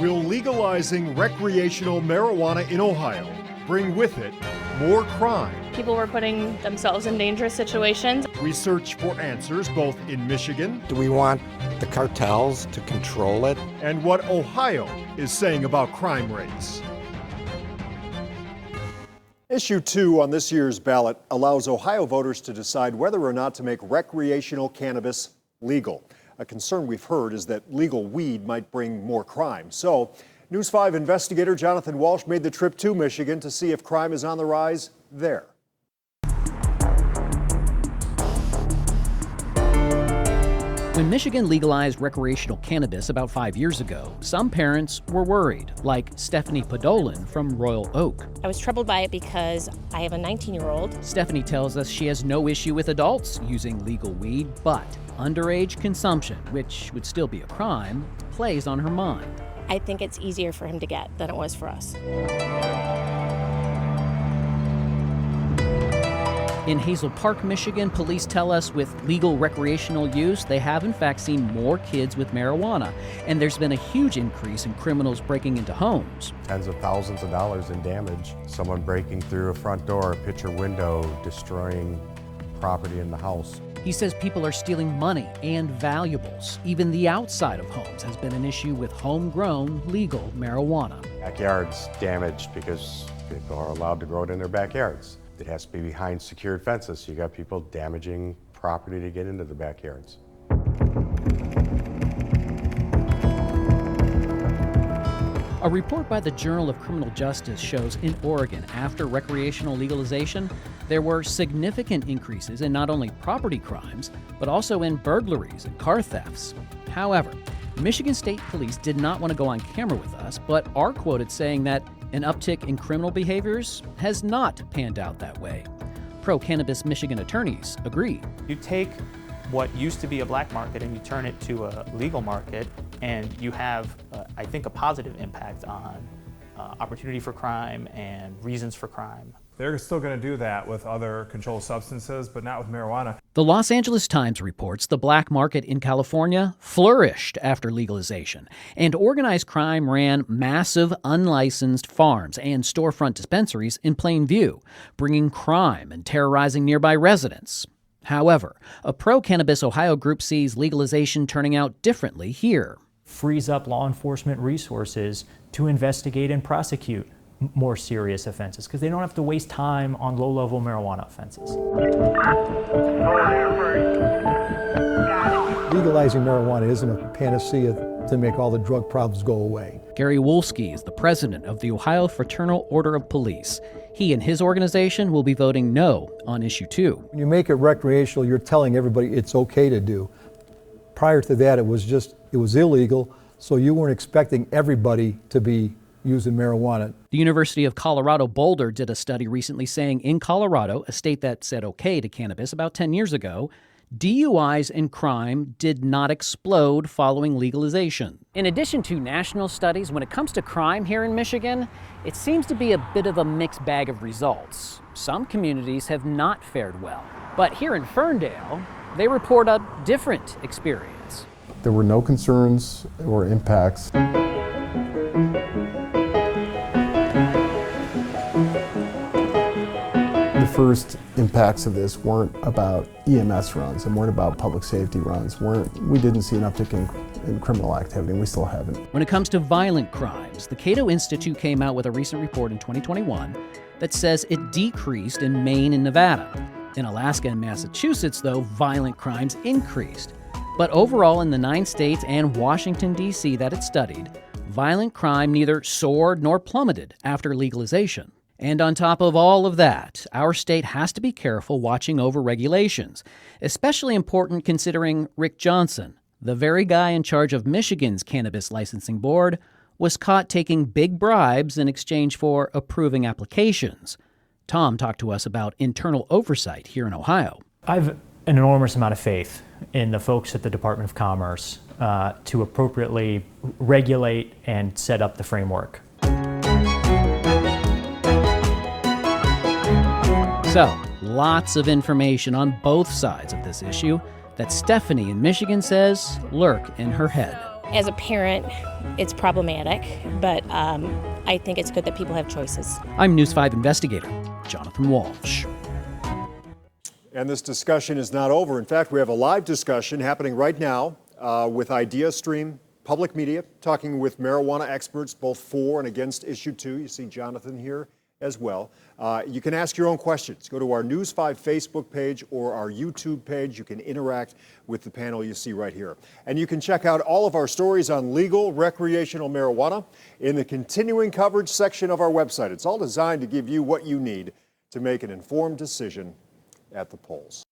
Will legalizing recreational marijuana in Ohio bring with it more crime? People were putting themselves in dangerous situations. We search for answers both in Michigan. Do we want the cartels to control it? And what Ohio is saying about crime rates. Issue 2 on this year's ballot allows Ohio voters to decide whether or not to make recreational cannabis legal. A concern we've heard is that legal weed might bring more crime. So, News 5 investigator Jonathan Walsh made the trip to Michigan to see if crime is on the rise there. When Michigan legalized recreational cannabis about 5 years ago, some parents were worried, like Stephanie Podolin from Royal Oak. I was troubled by it because I have a 19-year-old. Stephanie tells us she has no issue with adults using legal weed, but underage consumption, which would still be a crime, plays on her mind. I think it's easier for him to get than it was for us. In Hazel Park, Michigan, police tell us with legal recreational use, they have in fact seen more kids with marijuana. And there's been a huge increase in criminals breaking into homes. Tens of thousands of dollars in damage. Someone breaking through a front door, a picture window, destroying property in the house. He says people are stealing money and valuables. Even the outside of homes has been an issue with homegrown legal marijuana. Backyards damaged because people are allowed to grow it in their backyards. It has to be behind secured fences, so you got people damaging property to get into the backyards. A report by the Journal of Criminal Justice shows in Oregon, after recreational legalization, there were significant increases in not only property crimes, but also in burglaries and car thefts. However, Michigan State Police did not want to go on camera with us, but are quoted saying that an uptick in criminal behaviors has not panned out that way. Pro-cannabis Michigan attorneys agree. You take what used to be a black market and you turn it to a legal market, and you have, I think, a positive impact on opportunity for crime and reasons for crime. They're still going to do that with other controlled substances, but not with marijuana. The Los Angeles Times reports the black market in California flourished after legalization, and organized crime ran massive unlicensed farms and storefront dispensaries in plain view, bringing crime and terrorizing nearby residents. However, a pro-cannabis Ohio group sees legalization turning out differently here. Frees up law enforcement resources to investigate and prosecute more serious offenses because they don't have to waste time on low-level marijuana offenses. Legalizing marijuana isn't a panacea to make all the drug problems go away. Gary Wolski is the president of the Ohio Fraternal Order of Police. He and his organization will be voting no on issue 2. When you make it recreational, you're telling everybody it's okay to do. Prior to that, it was illegal, so you weren't expecting everybody to be using marijuana. The University of Colorado Boulder did a study recently saying in Colorado, a state that said okay to cannabis about 10 years ago, DUIs and crime did not explode following legalization. In addition to national studies, when it comes to crime here in Michigan, it seems to be a bit of a mixed bag of results. Some communities have not fared well. But here in Ferndale, they report a different experience. There were no concerns or impacts. The first impacts of this weren't about EMS runs and weren't about public safety runs. We didn't see an uptick in criminal activity, and we still haven't. When it comes to violent crimes, the Cato Institute came out with a recent report in 2021 that says it decreased in Maine and Nevada. In Alaska and Massachusetts, though, violent crimes increased. But overall, in the 9 states and Washington, D.C. that it studied, violent crime neither soared nor plummeted after legalization. And on top of all of that, our state has to be careful watching over regulations, especially important considering Rick Johnson, the very guy in charge of Michigan's cannabis licensing board, was caught taking big bribes in exchange for approving applications. Tom talked to us about internal oversight here in Ohio. I have an enormous amount of faith in the folks at the Department of Commerce to appropriately regulate and set up the framework. So, lots of information on both sides of this issue that Stephanie in Michigan says lurk in her head. As a parent, it's problematic, but I think it's good that people have choices. I'm News 5 investigator Jonathan Walsh. And this discussion is not over. In fact, we have a live discussion happening right now with IdeaStream Public Media, talking with marijuana experts, both for and against Issue 2. You see Jonathan here as well. You can ask your own questions. Go to our News 5 Facebook page or our YouTube page. You can interact with the panel you see right here. And you can check out all of our stories on legal recreational marijuana in the continuing coverage section of our website. It's all designed to give you what you need to make an informed decision at the polls.